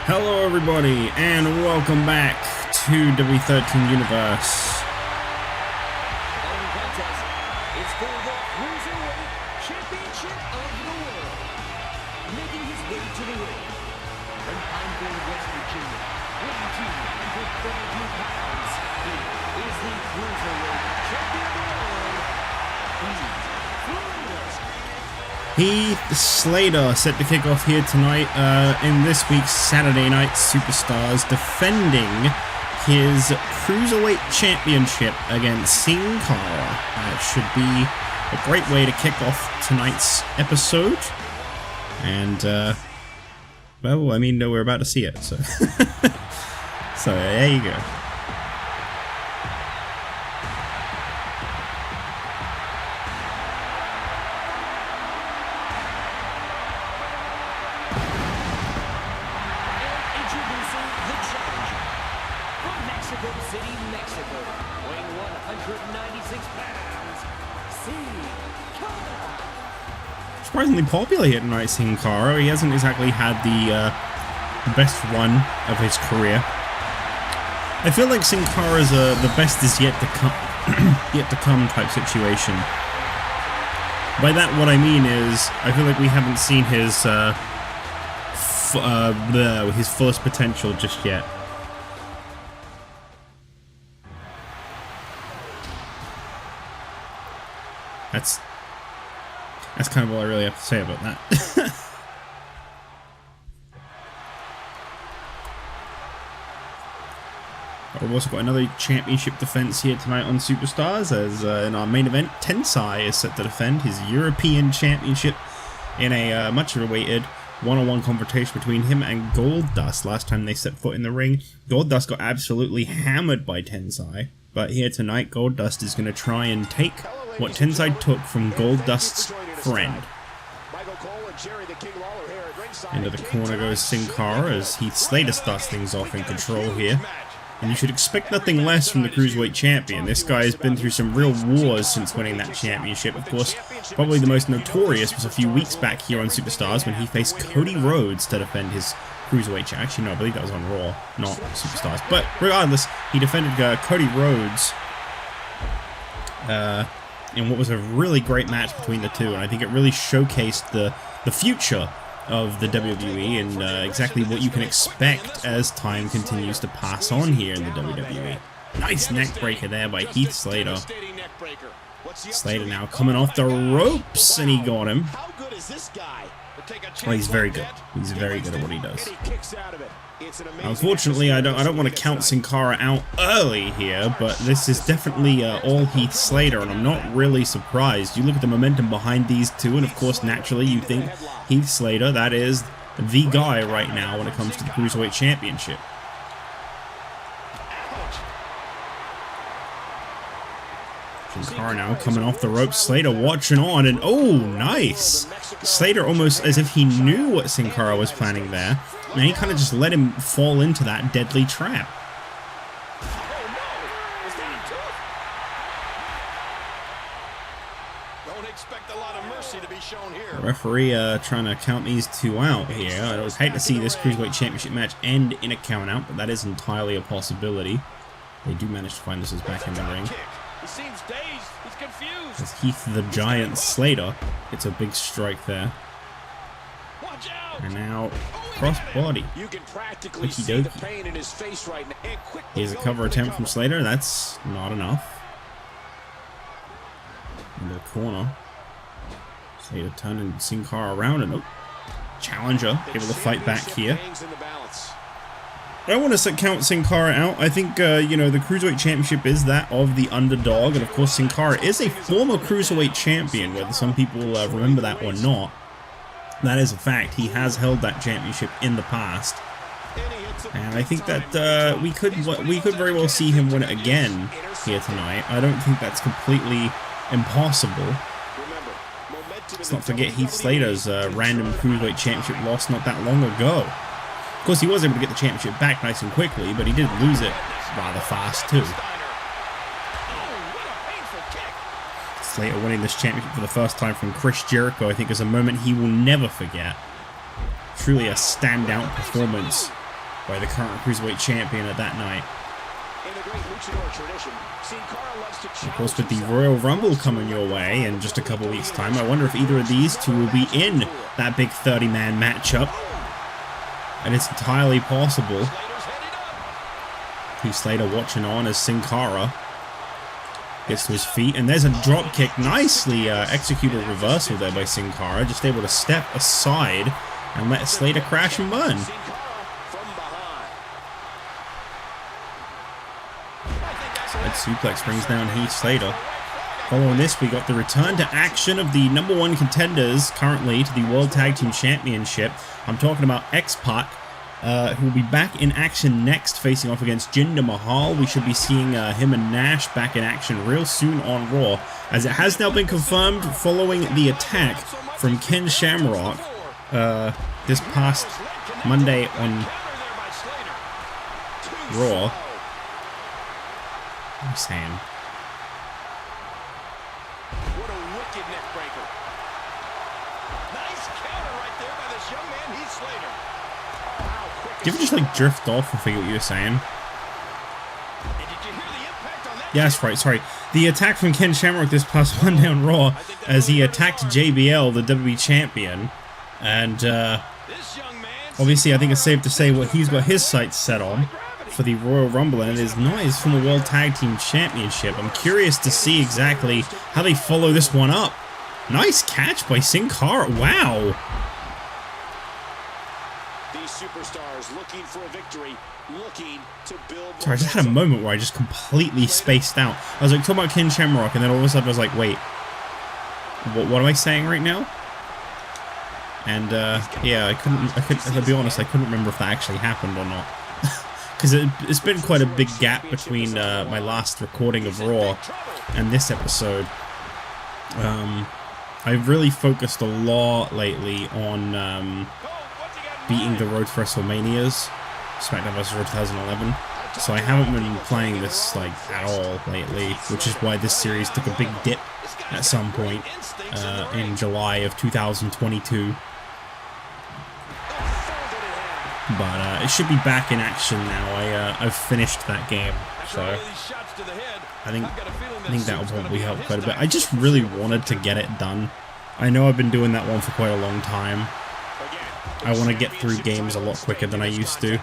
Hello everybody, and welcome back to W13 Universe. Following contest is for the Cruiserweight Championship of the World. Making his way to the ring from Pineville, West Virginia, weighing 232 pounds, he is the Cruiserweight Champion of the World, Heath Slater set to kick off here tonight in this week's Saturday Night Superstars, defending his Cruiserweight Championship against Sin Cara. It should be a great way to kick off tonight's episode. And, well, I mean, we're about to see it, so... so, there you go. Surprisingly popular here tonight, Sin Cara. He hasn't exactly had the best run of his career. I feel like Sin Cara's the best is yet to come, type situation. By that, what I mean is, I feel like we haven't seen his his fullest potential just yet. That's kind of all I really have to say about that. We've also got another championship defense here tonight on Superstars, as in our main event, Tensai is set to defend his European Championship in a much awaited one-on-one confrontation between him and Goldust. Last time they set foot in the ring, Goldust got absolutely hammered by Tensai, but here tonight, Goldust is going to try and take what Tensai took from Goldust's friend. Into the corner goes Sin Cara as Heath Slater starts things off in control here. And you should expect nothing less from the Cruiserweight Champion. This guy has been through some real wars since winning that championship. Of course, probably the most notorious was a few weeks back here on Superstars when he faced Cody Rhodes to defend his Cruiserweight Championship. Actually, no, I believe that was on Raw, not Superstars. But regardless, he defended Cody Rhodes in what was a really great match between the two, and I think it really showcased the future of the WWE and exactly what you can expect as time continues to pass on here in the WWE. Nice neck breaker there by Heath Slater. Slater now coming off the ropes, and he got him. Oh, he's very good. He's very good at what he does. Unfortunately, I don't want to count Sin Cara out early here, but this is definitely all Heath Slater, and I'm not really surprised. You look at the momentum behind these two, and of course, naturally, you think Heath Slater, that is the guy right now when it comes to the Cruiserweight Championship. Sin Cara now coming off the ropes, Slater watching on, and oh, nice! Slater almost as if he knew what Sin Cara was planning there, and he kind of just let him fall into that deadly trap. The referee trying to count these two out here. I would hate to see this Cruiserweight Championship match end in a count out, but that is entirely a possibility. They do manage to find this back in the ring. He seems dazed. He's confused. As Heath the Giant Slater gets a big strike there. Watch out. And now cross body. You can practically see the pain in his face right now. Here's a cover attempt from Slater. That's not enough. Into the corner. Slater turning Sin Cara around, and challenger able to fight back here. I don't want to count Sin Cara out. I think, you know, the Cruiserweight Championship is that of the underdog, and of course Sin Cara is a former Cruiserweight Champion, whether some people remember that or not. That is a fact. He has held that championship in the past. And I think that we could very well see him win it again here tonight. I don't think that's completely impossible. Let's not forget Heath Slater's random Cruiserweight Championship loss not that long ago. Of course, he was able to get the championship back nice and quickly, but he did lose it rather fast too. Slater winning this championship for the first time from Chris Jericho, I think, is a moment he will never forget. Truly a standout performance by the current Cruiserweight champion at that night. In the great luchador tradition, Sin Cara loves to Of course, with the Royal Rumble coming your way in just a couple weeks' time, I wonder if either of these two will be in that big 30-man matchup. And it's entirely possible. Heath Slater watching on as Sin Cara gets to his feet, and there's a drop kick. Nicely executed reversal there by Sin Cara, just able to step aside and let Slater crash and burn. Side suplex brings down Heath Slater. Following this, we got the return to action of the #1 contenders currently to the World Tag Team Championship. I'm talking about X-Pac, who will be back in action next, facing off against Jinder Mahal. We should be seeing him and Nash back in action real soon on Raw, as it has now been confirmed following the attack from Ken Shamrock this past Monday on Raw. What am I saying? What a wicked neck breaker. Nice counter right there by this young man, Heath Slater. Did you ever just like drift off and forget what you were saying? And did you hear the impact on that? Yeah, that's right, sorry. The attack from Ken Shamrock this past Monday on Raw as he attacked JBL, the WWE Champion. And This young man, obviously I think it's safe to say what he's got his sights set on for the Royal Rumble, and it is not his former World Tag Team Championship. I'm curious to see exactly how they follow this one up. Nice catch by Sin Cara. Wow. these superstars looking for a victory, looking to build. Sorry, I just had a moment where I just completely spaced out. I was like talking about Ken Shamrock, and then all of a sudden I was like, wait, what am I saying right now? And yeah, I couldn't, to be honest, I couldn't remember if that actually happened or not. Because it's been quite a big gap between my last recording of Raw and this episode. I've really focused a lot lately on beating the road to WrestleManias, SmackDown vs. Raw 2011. So I haven't been playing this like at all lately, which is why this series took a big dip at some point in July of 2022. But it should be back in action now. I've finished that game, so I think that will probably help quite a bit. I just really wanted to get it done. I know I've been doing that one for quite a long time. I want to get through games a lot quicker than I used to.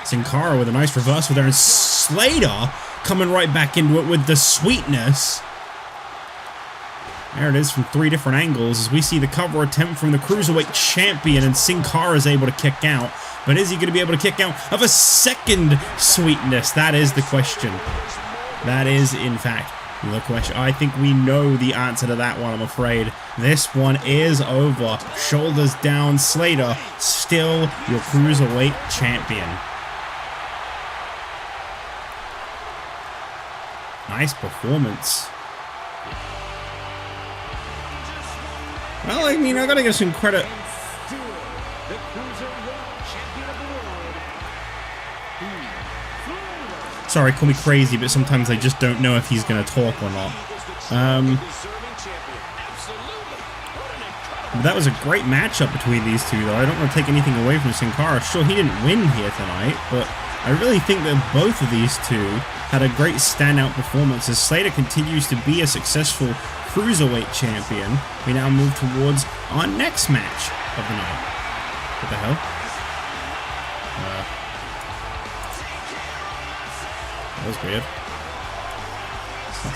Sin Cara with a nice reversal there, and Slater coming right back into it with the sweetness. There it is from 3 different angles as we see the cover attempt from the Cruiserweight champion, and Sin Cara is able to kick out. But is he going to be able to kick out of a second sweetness? That is the question. That is, in fact, the question. I think we know the answer to that one, I'm afraid. This one is over. Shoulders down, Slater, still your Cruiserweight champion. Nice performance. Well, I mean, I gotta give some credit. Sorry, call me crazy, but sometimes I just don't know if he's going to talk or not. But that was a great matchup between these two, though. I don't want to take anything away from Sin Cara. Sure, he didn't win here tonight, but I really think that both of these two had a great standout performance as Slater continues to be a successful Cruiserweight champion. We now move towards our next match of the night. What the hell? That was weird.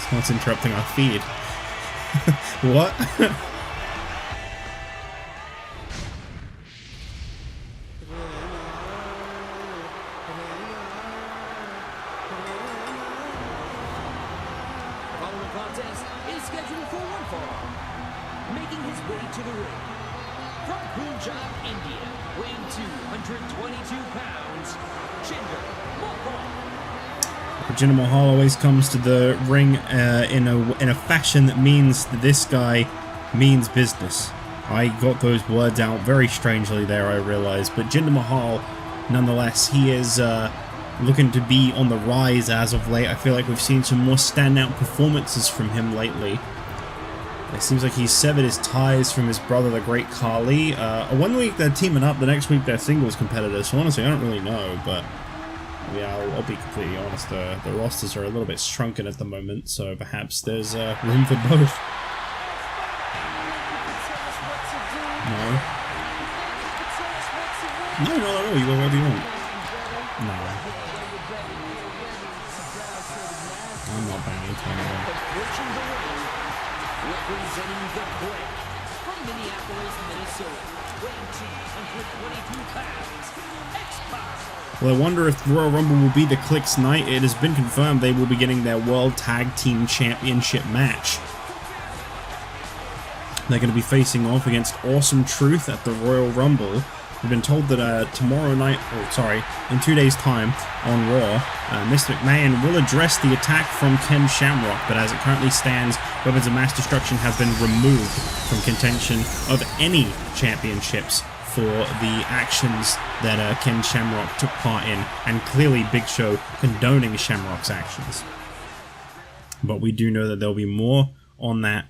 Someone's interrupting our feed. What? Following contest is scheduled for one fall. Making his way to the ring. From Punjab, India, weighing 222 pounds, Jinder Mahal. Jinder Mahal always comes to the ring in a fashion that means that this guy means business. I got those words out very strangely there, I realized, but Jinder Mahal, nonetheless, he is looking to be on the rise as of late. I feel like we've seen some more standout performances from him lately. It seems like he's severed his ties from his brother, the Great Khali. One week they're teaming up, the next week they're singles competitors. So honestly, I don't really know, but yeah, I'll be completely honest. The rosters are a little bit shrunken at the moment, so perhaps there's room for both. No. No, not at all. You go wherever you want. No. I'm not banging to anyone. Representing the Click from Minneapolis, Minnesota, weighing 222 pounds, X-Pac. Well, I wonder if Royal Rumble will be the Click's night. It has been confirmed they will be getting their World Tag Team Championship match. They're going to be facing off against Awesome Truth at the Royal Rumble. We've been told that tomorrow night, in 2 days' time on Raw, Mr. McMahon will address the attack from Ken Shamrock, but as it currently stands, weapons of mass destruction have been removed from contention of any championships for the actions that Ken Shamrock took part in, and clearly Big Show condoning Shamrock's actions. But we do know that there'll be more on that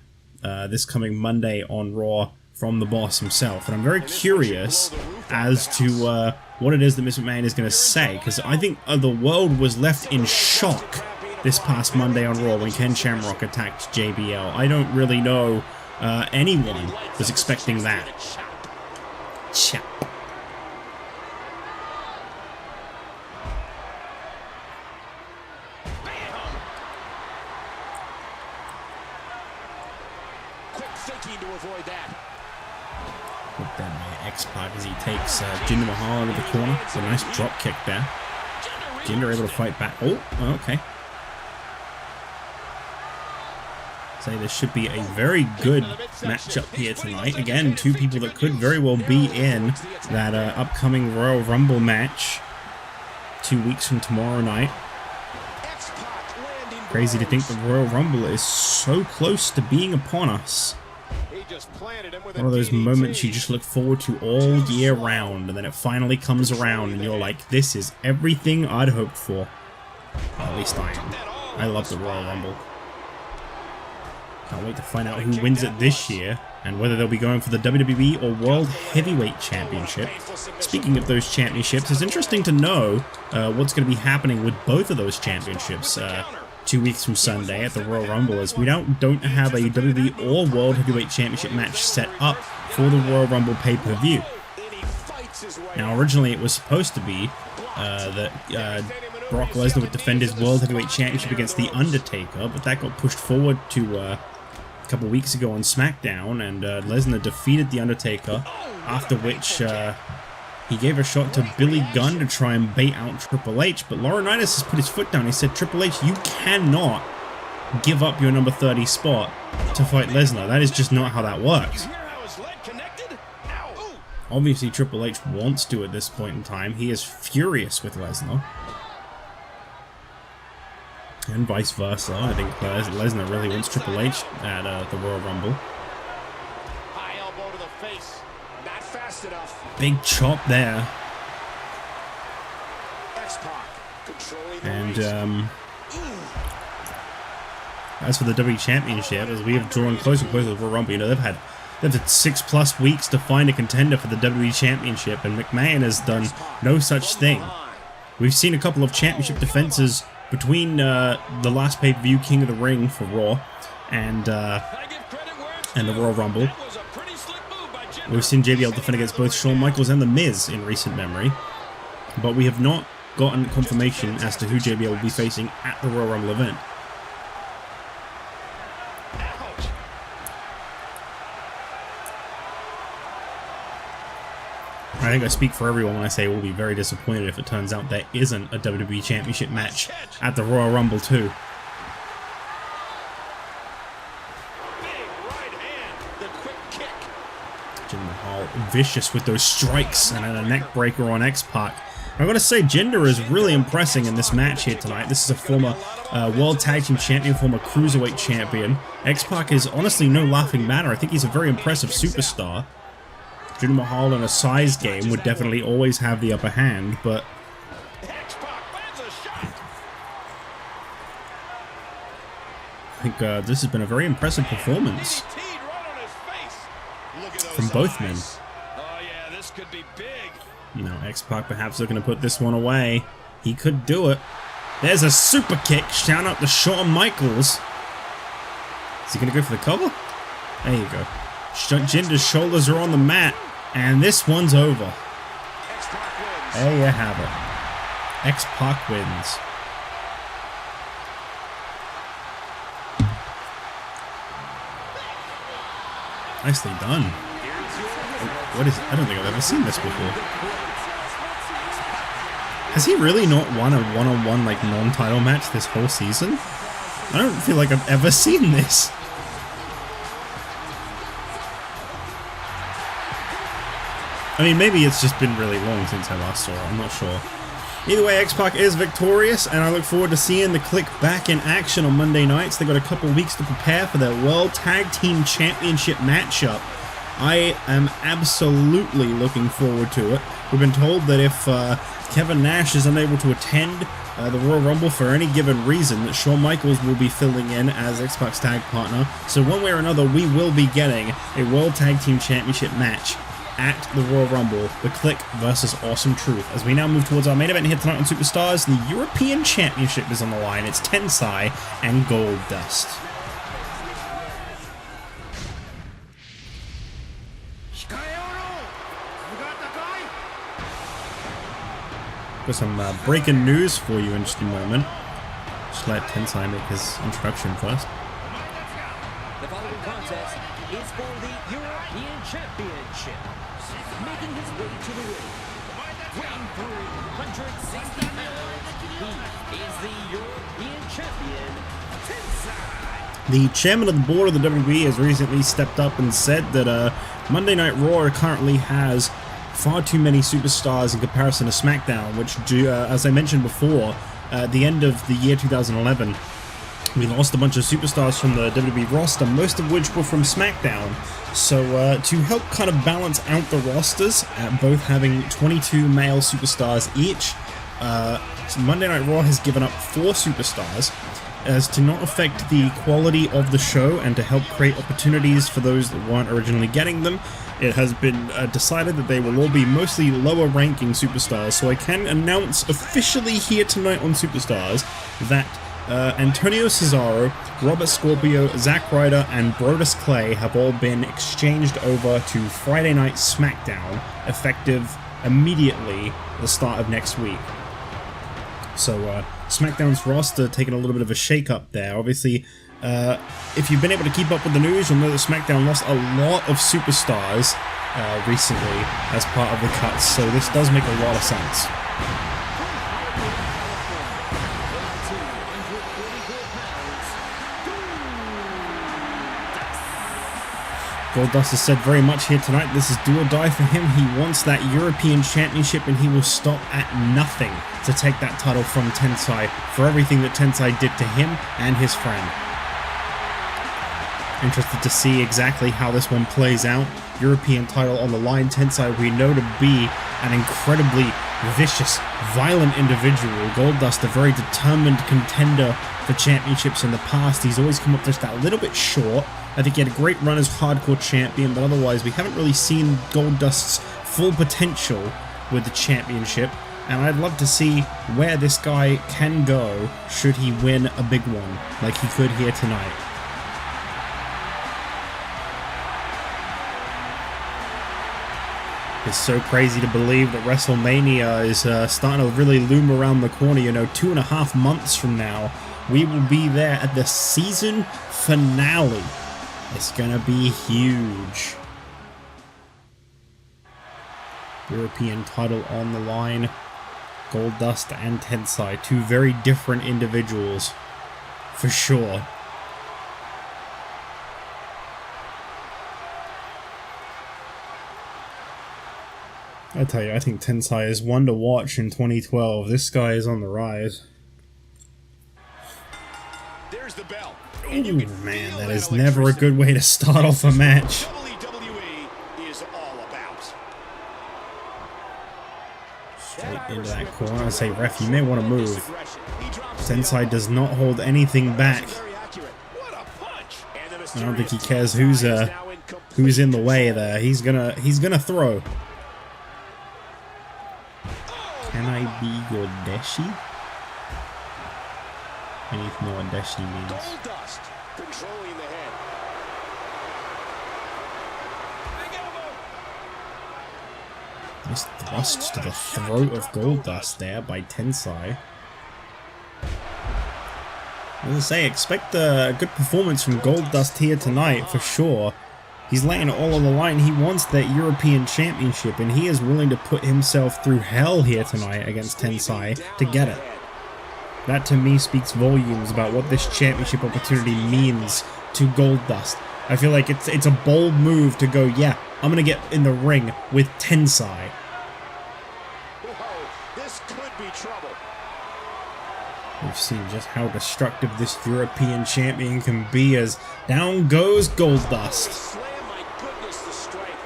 this coming Monday on Raw from the boss himself, and I'm very curious as to what it is that Mr. McMahon is going to say, because I think the world was left in shock this past Monday on Raw when Ken Shamrock attacked JBL. I don't really know anyone was expecting that. Chap. To avoid that. Look then X-Pac as he takes Jinder Mahal into the corner. It's a nice drop kick there. Jinder able to fight back. Oh, okay. Say this should be a very good matchup here tonight. Again, two people that could very well be in that upcoming Royal Rumble match 2 weeks from tomorrow night. Crazy to think the Royal Rumble is so close to being upon us. One of those moments you just look forward to all year round, and then it finally comes around and you're like, this is everything I'd hoped for. Well, at least I am. I love the Royal Rumble. Can't wait to find out who wins it this year, and whether they'll be going for the WWE or World Heavyweight Championship. Speaking of those championships, it's interesting to know what's going to be happening with both of those championships 2 weeks from Sunday at the Royal Rumble, as we don't have a WWE or World Heavyweight Championship match set up for the Royal Rumble pay-per-view. Now, originally it was supposed to be that Brock Lesnar would defend his World Heavyweight Championship against The Undertaker, but that got pushed forward to a couple weeks ago on SmackDown, and Lesnar defeated The Undertaker, after which he gave a shot to Billy Gunn to try and bait out Triple H, but Laurinaitis has put his foot down. He said, Triple H, you cannot give up your number 30 spot to fight Lesnar. That is just not how that works. Obviously, Triple H wants to at this point in time. He is furious with Lesnar. And vice versa. I think Lesnar really wants Triple H at the Royal Rumble. High elbow to the face. Not fast enough. Big chop there. X-Pac controlling the And as for the WWE Championship, as we have drawn closer and closer to the Royal Rumble, you know, they've had 6+ weeks to find a contender for the WWE Championship, and McMahon has done no such thing. We've seen a couple of championship defenses between the last pay-per-view, King of the Ring for Raw, and the Royal Rumble. We've seen JBL defend against both Shawn Michaels and The Miz in recent memory, but we have not gotten confirmation as to who JBL will be facing at the Royal Rumble event. I think I speak for everyone when I say we'll be very disappointed if it turns out there isn't a WWE Championship match at the Royal Rumble too. Jinder Mahal vicious with those strikes and then a neck breaker on X-Pac. I've got to say, Jinder is really impressing in this match here tonight. This is a former World Tag Team Champion, former Cruiserweight Champion. X-Pac is honestly no laughing matter. I think he's a very impressive superstar. Jinder Mahal in a size game would definitely always have the upper hand, but I think this has been a very impressive performance from both men. Oh yeah, this could be big. You know, X-Pac perhaps looking to put this one away. He could do it. There's a super kick. Shout out to Shawn Michaels. Is he going to go for the cover? There you go. Jinder's shoulders are on the mat. And this one's over. There you have it. X-Pac wins. Nicely done. What is? I don't think I've ever seen this before. Has he really not won a one-on-one like non-title match this whole season? I don't feel like I've ever seen this. I mean, maybe it's just been really long since I last saw it. I'm not sure. Either way, X-Pac is victorious, and I look forward to seeing the Click back in action on Monday nights. They've got a couple weeks to prepare for their World Tag Team Championship matchup. I am absolutely looking forward to it. We've been told that if Kevin Nash is unable to attend the Royal Rumble for any given reason, that Shawn Michaels will be filling in as X-Pac's tag partner. So one way or another, we will be getting a World Tag Team Championship match at the Royal Rumble, the Click versus Awesome Truth. As we now move towards our main event here tonight on Superstars, the European Championship is on the line. It's Tensai and Goldust. Got some breaking news for you in just a moment. Just let Tensai make his introduction first. The following contest is for the European Championship. Making his way to the ring, weighing 360 pounds, he is the European Champion, Tensai. The chairman of the board of the WWE has recently stepped up and said that Monday Night Raw currently has far too many superstars in comparison to SmackDown, which, as I mentioned before, at the end of the year 2011, we lost a bunch of superstars from the WWE roster, most of which were from SmackDown. So to help kind of balance out the rosters, both having 22 male superstars each, Monday Night Raw has given up 4 superstars as to not affect the quality of the show and to help create opportunities for those that weren't originally getting them. It has been decided that they will all be mostly lower ranking superstars, so I can announce officially here tonight on Superstars that Antonio Cesaro, Robert Scorpio, Zack Ryder, and Brodus Clay have all been exchanged over to Friday Night SmackDown, effective immediately at the start of next week. So SmackDown's roster taking a little bit of a shake-up there. Obviously, if you've been able to keep up with the news, you'll know that SmackDown lost a lot of superstars recently as part of the cuts, so this does make a lot of sense. Goldust has said very much here tonight, this is do or die for him. He wants that European Championship and he will stop at nothing to take that title from Tensai for everything that Tensai did to him and his friend. Interested to see exactly how this one plays out. European title on the line. Tensai we know to be an incredibly vicious, violent individual. Goldust, a very determined contender for championships in the past. He's always come up just that little bit short. I think he had a great run as hardcore champion, but otherwise we haven't really seen Goldust's full potential with the championship. And I'd love to see where this guy can go should he win a big one, like he could here tonight. It's so crazy to believe that WrestleMania is starting to really loom around the corner. You know, 2.5 months from now, we will be there at the season finale. It's gonna be huge. European title on the line. Goldust and Tensai, two very different individuals, for sure. I tell you, I think Tensai is one to watch in 2012. This guy is on the rise. There's the bell. Ooh, man, that is never a good way to start off a match. WWE is all about. Straight into that corner. I say, ref, you may want to move. Tensai does not hold anything back. I don't think he cares who's who's in the way there. He's gonna throw. Can I be your Deshi? I need to know what Deshi means. Goldust controlling the head. Big elbow. Nice thrust to the throat of Goldust there by Tensai. As I say, expect a good performance from Goldust here tonight for sure. He's laying it all on the line. He wants that European Championship, and he is willing to put himself through hell here tonight against Tensai to get it. That to me speaks volumes about what this championship opportunity means to Goldust. I feel like it's a bold move to go, yeah, I'm gonna get in the ring with Tensai. Whoa, this could be trouble. We've seen just how destructive this European champion can be as down goes Goldust. Slam, my goodness, the strength.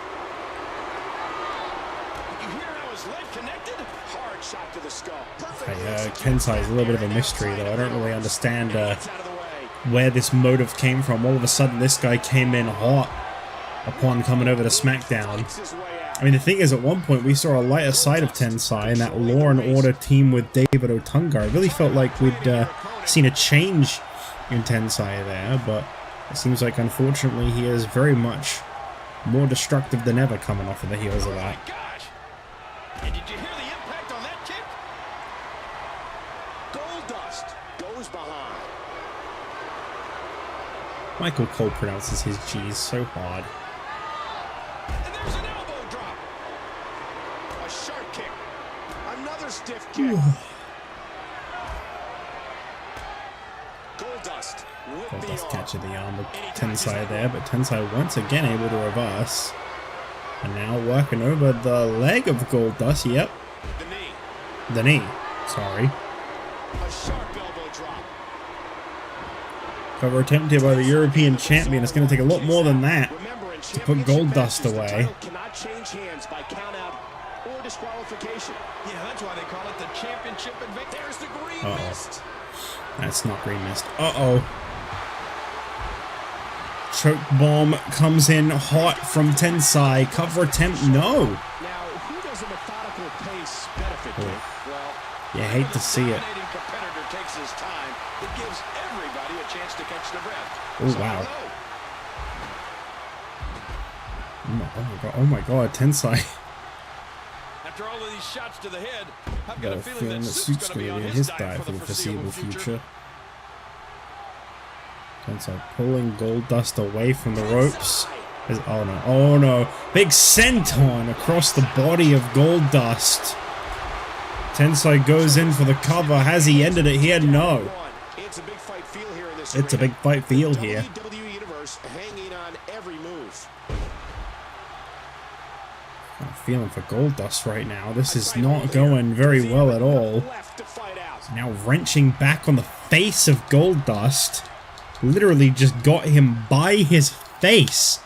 You hear how his leg connected? Hard shot to the skull. Tensai is a little bit of a mystery though. I don't really understand Out of the way. where this motive came from. All of a sudden this guy came in hot upon coming over to SmackDown. Takes his way out. I mean, the thing is, at one point we saw a lighter side of Tensai in that Law and Order team with David Otunga. I really felt like we'd seen a change in Tensai there, but it seems like unfortunately he is very much more destructive than ever coming off of the heels of that. Gosh! And did you hear the impact on that kick? Goldust goes behind. Michael Cole pronounces his G's so hard. And there's an elbow drop. A sharp kick. Another stiff kick. Goldust with the Goldust arm. catching the arm of Tensai there, but Tensai once again able to reverse. And now working over the leg of Goldust, yep. The knee. The knee, sorry. A sharp elbow drop. Cover attempt here by the European champion. It's going to take a lot more than that. Remember, in to put championship Goldust matches, the away. title cannot change hands by count out or disqualification. Yeah, that's why they call it the championship advantage. There's the green mist. That's not green mist. Uh-oh. Choke bomb comes in hot from Tensai. Cover attempt, no. Now, who does a methodical pace benefit with? Well, You hate to see it. dominating competitor takes his time. It gives everybody a chance to catch their breath. Oh, So, wow. no. Oh my god, Tensai. After all of these shots to the head, I've Got a feeling that Soup's going to be in his diet for the foreseeable future. Tensai pulling Goldust away from the ropes. Oh no, oh no. Big senton across the body of Goldust. Tensai goes in for the cover. Has he ended it here? No. It's a big fight feel here in this It's a arena. big fight field here. WWE Universe hanging on every move. I'm feeling for Goldust right now. This is not going very well at all. Left to fight out. Now wrenching back on the face of Goldust. Literally just got him by his face.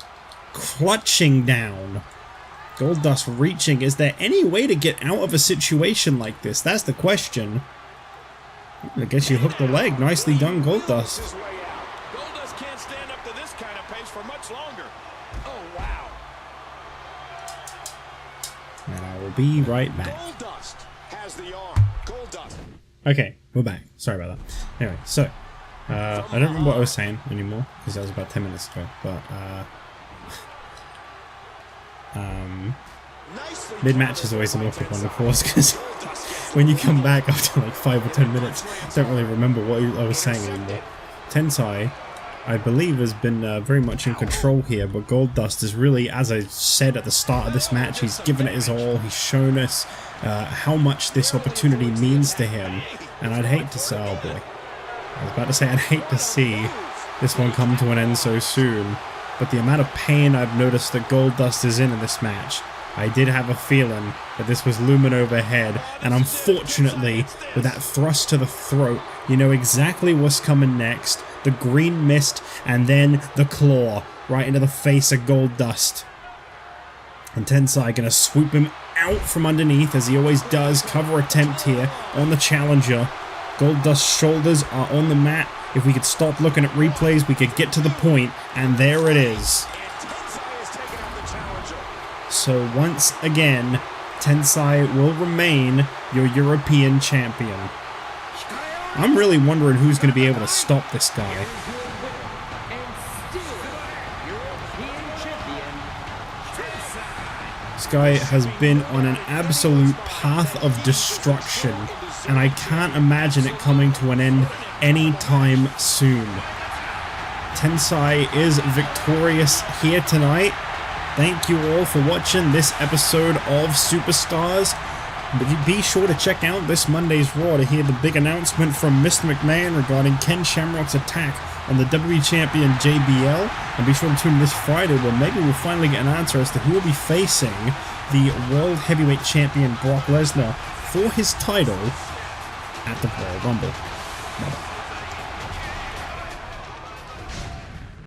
Clutching down. Goldust reaching. Is there any way to get out of a situation like this? That's the question. I guess you hooked the leg. Nicely done, Goldust. His way out. Goldust can't stand up to this kind of pace for much longer. Oh, wow. And I will be right back. Goldust has the arm. Goldust. Okay, we're back. Sorry about that. Anyway, so, I don't remember what I was saying anymore, because that was about 10 minutes ago, but, Nicely mid-match is always an awkward one, of course, because when you come back after like 5 or 10 minutes, I don't really remember what I was saying anymore. Tensai, I believe, has been very much in control here, but Goldust is really, as I said at the start of this match, he's given it his all. He's shown us how much this opportunity means to him, and I'd hate to say, oh boy, I was about to say I'd hate to see this one come to an end so soon, but the amount of pain I've noticed that Goldust is in this match, I did have a feeling that this was looming overhead, and unfortunately, with that thrust to the throat, you know exactly what's coming next. The green mist, and then the claw right into the face of Goldust. And Tensai gonna swoop him out from underneath, as he always does. Cover attempt here on the challenger. Goldust's shoulders are on the mat. If we could stop looking at replays, we could get to the point, and there it is. So once again, Tensai will remain your European champion. I'm really wondering who's going to be able to stop this guy. This guy has been on an absolute path of destruction, and I can't imagine it coming to an end anytime soon. Tensai is victorious here tonight. Thank you all for watching this episode of Superstars. But be sure to check out this Monday's Raw to hear the big announcement from Mr. McMahon regarding Ken Shamrock's attack on the WWE Champion JBL. And be sure to tune in this Friday where maybe we'll finally get an answer as to who will be facing the World Heavyweight Champion Brock Lesnar for his title at the Royal Rumble. Bye-bye.